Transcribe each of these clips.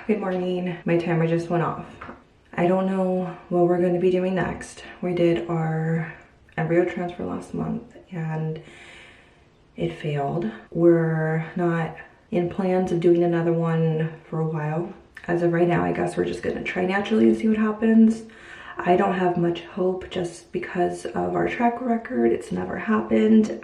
Good morning. My timer just went off. I don't know what we're going to be doing next. We did our embryo transfer last month and it failed. We're not in plans of doing another one for a while. As of right now, I guess we're just going to try naturally and see what happens. I don't have much hope just because of our track record. It's never happened.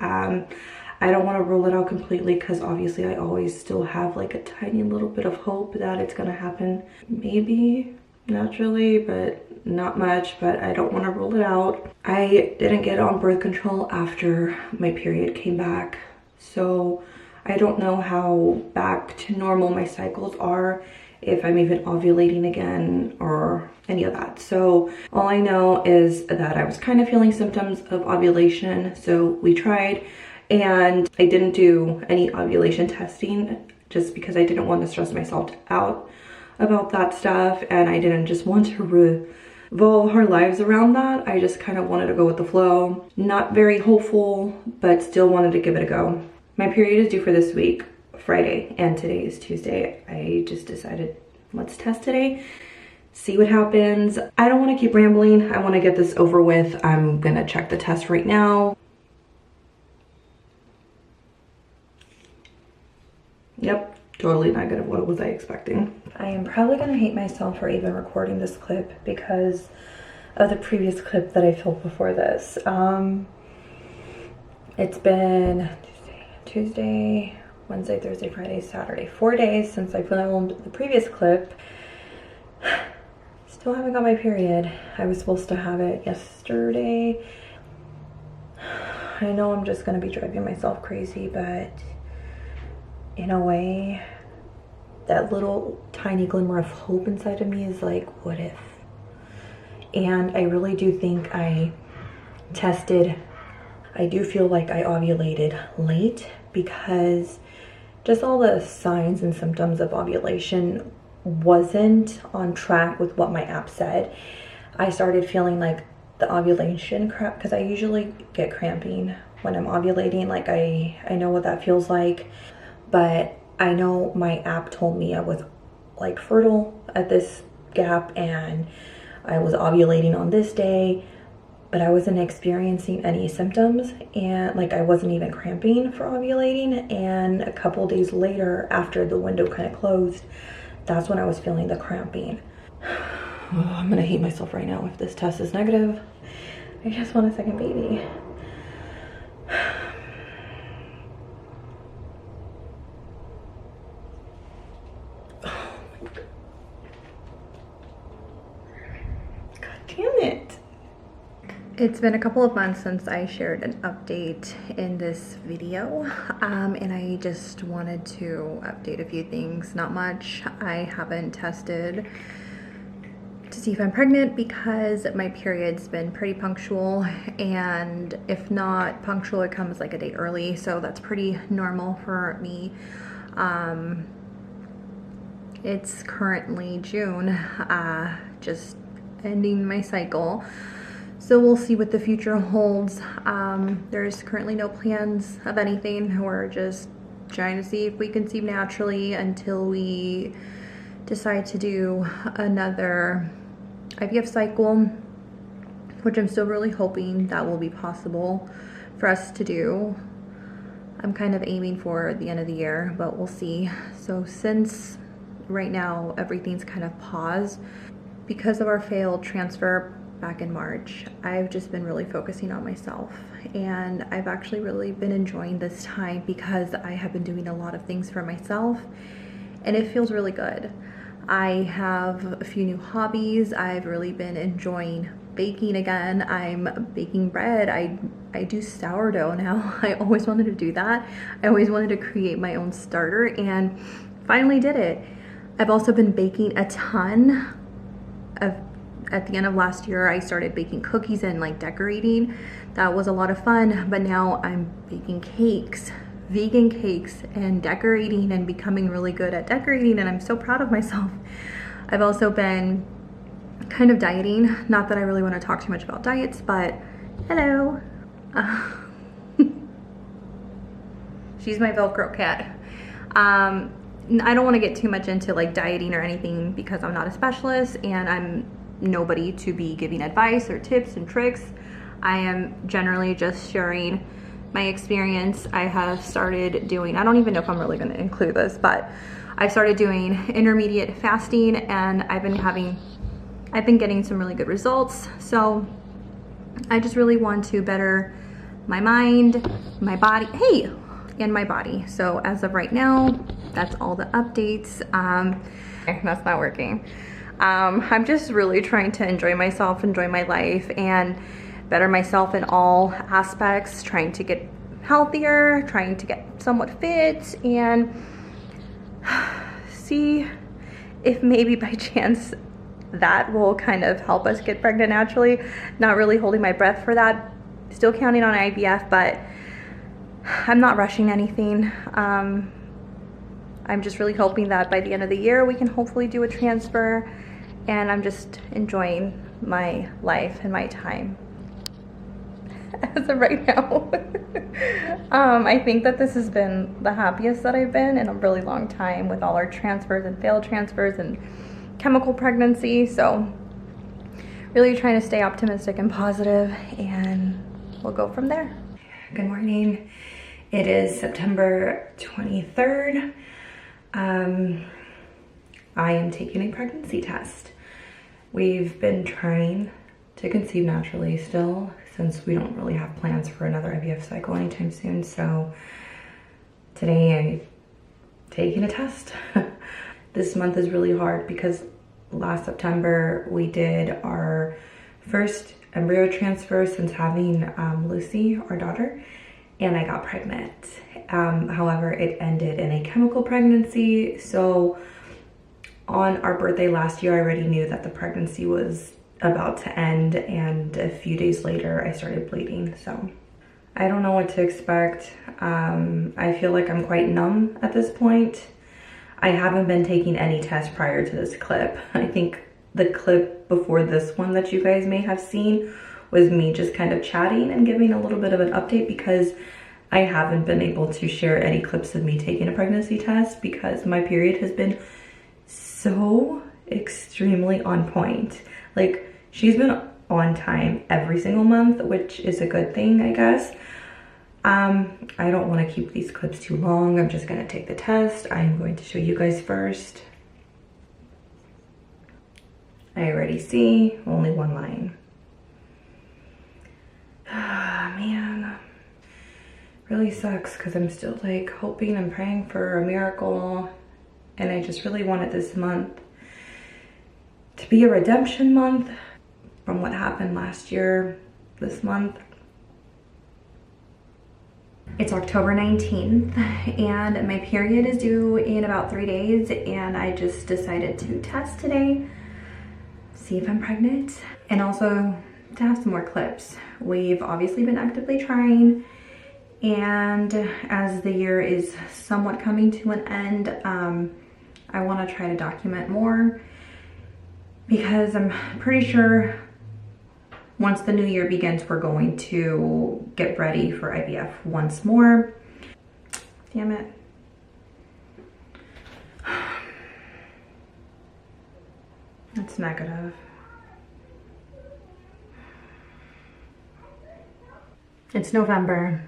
I don't want to rule it out completely because obviously I always still have like a tiny little bit of hope that it's going to happen. Maybe naturally, but not much, but I don't want to rule it out. I didn't get on birth control after my period came back, so I don't know how back to normal my cycles are, if I'm even ovulating again or any of that. So all I know is that I was kind of feeling symptoms of ovulation, so we tried. And I didn't do any ovulation testing just because I didn't want to stress myself out about that stuff, and I didn't just want to revolve our lives around that. I just kind of wanted to go with the flow. Not very hopeful, but still wanted to give it a go. My period is due for this week, Friday, and today is Tuesday. I just decided, let's test today, see what happens. I don't want to keep rambling. I want to get this over with. I'm gonna check the test right now. Yep, totally negative. What was I expecting? I am probably gonna hate myself for even recording this clip because of the previous clip that I filmed before this. It's been Tuesday, Wednesday, Thursday, Friday, Saturday, 4 days since I filmed the previous clip. Still haven't got my period. I was supposed to have it yesterday. I know I'm just gonna be driving myself crazy, but in a way, that little tiny glimmer of hope inside of me is like, what if? And I really do think I tested. I do feel like I ovulated late because just all the signs and symptoms of ovulation wasn't on track with what my app said. I started feeling like the ovulation cramp, because I usually get cramping when I'm ovulating. Like I know what that feels like. But I know my app told me I was like fertile at this gap and I was ovulating on this day, but I wasn't experiencing any symptoms, and like I wasn't even cramping for ovulating. And a couple days later, after the window kind of closed, that's when I was feeling the cramping. Oh, I'm gonna hate myself right now if this test is negative. I just want a second baby. Damn it. It's been a couple of months since I shared an update in this video, and I just wanted to update a few things. Not much. I haven't tested to see if I'm pregnant because my period's been pretty punctual, and if not punctual, it comes like a day early, so that's pretty normal for me. It's currently June, just ending my cycle, so we'll see what the future holds. There's currently no plans of anything. We're just trying to see if we conceive naturally until we decide to do another IVF cycle, which I'm still really hoping that will be possible for us to do. I'm kind of aiming for the end of the year, but we'll see. So since right now everything's kind of paused because of our failed transfer back in March, I've just been really focusing on myself, and I've actually really been enjoying this time because I have been doing a lot of things for myself and it feels really good. I have a few new hobbies. I've really been enjoying baking again. I'm baking bread. I do sourdough now. I always wanted to do that. I always wanted to create my own starter and finally did it. I've also been baking a ton. At the end of last year, I started baking cookies and like decorating. That was a lot of fun, but now I'm baking cakes, vegan cakes, and decorating and becoming really good at decorating, and I'm so proud of myself. I've also been kind of dieting. Not that I really want to talk too much about diets, but hello. She's my Velcro cat. I don't want to get too much into like dieting or anything because I'm not a specialist and I'm nobody to be giving advice or tips and tricks. I am generally just sharing my experience. I have started doing, I don't even know if I'm really going to include this, but I started doing intermediate fasting and I've been getting some really good results. So I just really want to better my mind, my body, and my body. So as of right now, that's all the updates. That's not working. I'm just really trying to enjoy myself, enjoy my life, and better myself in all aspects, trying to get healthier, trying to get somewhat fit, and see if maybe by chance that will kind of help us get pregnant naturally. Not really holding my breath for that. Still counting on IVF, but I'm not rushing anything. I'm just really hoping that by the end of the year we can hopefully do a transfer, and I'm just enjoying my life and my time as of right now. I think that this has been the happiest that I've been in a really long time with all our transfers and failed transfers and chemical pregnancy. So really trying to stay optimistic and positive, and we'll go from there. Good morning. It is September 23rd. I am taking a pregnancy test. We've been trying to conceive naturally still, since we don't really have plans for another IVF cycle anytime soon. So today I'm taking a test. This month is really hard because last September we did our first embryo transfer since having Lucy, our daughter, and I got pregnant. However, it ended in a chemical pregnancy. So on our birthday last year, I already knew that the pregnancy was about to end, and a few days later I started bleeding. So I don't know what to expect. I feel like I'm quite numb at this point. I haven't been taking any tests prior to this clip. I think the clip before this one that you guys may have seen was me just kind of chatting and giving a little bit of an update, because I haven't been able to share any clips of me taking a pregnancy test because my period has been so extremely on point. Like, she's been on time every single month, which is a good thing, I guess. I don't want to keep these clips too long. I'm just going to take the test. I'm going to show you guys first. I already see only one line. Man, really sucks because I'm still like hoping and praying for a miracle, and I just really wanted this month to be a redemption month from what happened last year. This month, it's October 19th and my period is due in about 3 days, and I just decided to test today, see if I'm pregnant, and also to have some more clips. We've obviously been actively trying, and as the year is somewhat coming to an end, I want to try to document more, because I'm pretty sure once the new year begins, we're going to get ready for IVF once more. Damn it. It's negative. It's November.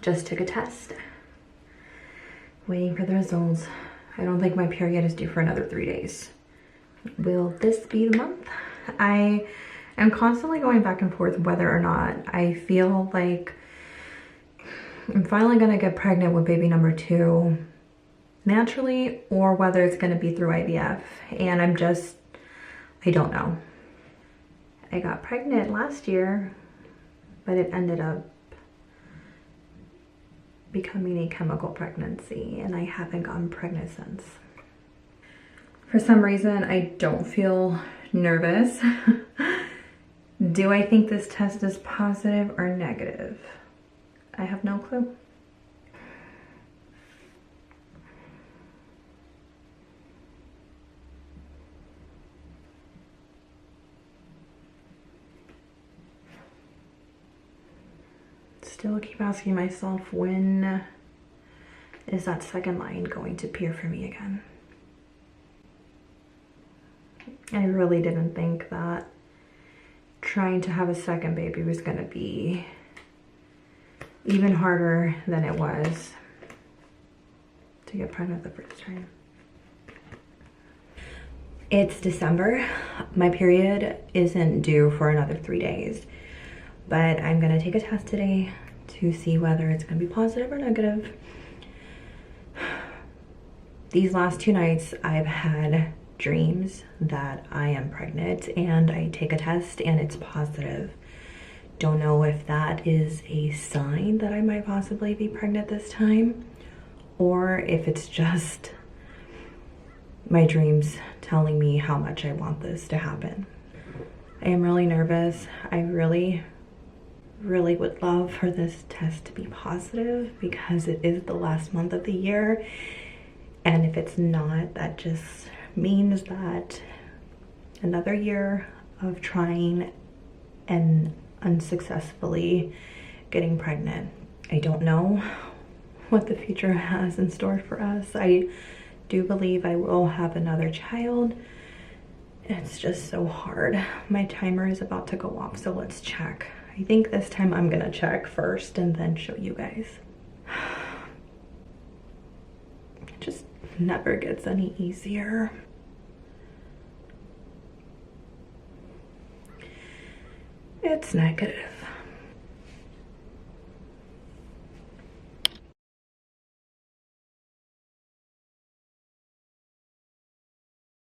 Just took a test. Waiting for the results. I don't think my period is due for another 3 days. Will this be the month? I am constantly going back and forth whether or not I feel like I'm finally gonna get pregnant with baby number 2 naturally, or whether it's gonna be through IVF. And I don't know. I got pregnant last year, but it ended up becoming a chemical pregnancy, and I haven't gotten pregnant since. For some reason, I don't feel nervous. Do I think this test is positive or negative? I have no clue. Still keep asking myself, when Is that second line going to appear for me again? I really didn't think that trying to have a second baby was gonna be even harder than it was to get pregnant the first time. It's December. My period isn't due for another 3 days, but I'm gonna take a test today to see whether it's gonna be positive or negative. These last 2 nights, I've had dreams that I am pregnant, and I take a test and it's positive. Don't know if that is a sign that I might possibly be pregnant this time, or if it's just my dreams telling me how much I want this to happen. I am really nervous. I really would love for this test to be positive because it is the last month of the year. And if it's not, that just means that another year of trying and unsuccessfully getting pregnant. I don't know what the future has in store for us. I do believe I will have another child. It's just so hard. My timer is about to go off, so let's check. I think this time I'm gonna check first and then show you guys. It just never gets any easier. It's negative.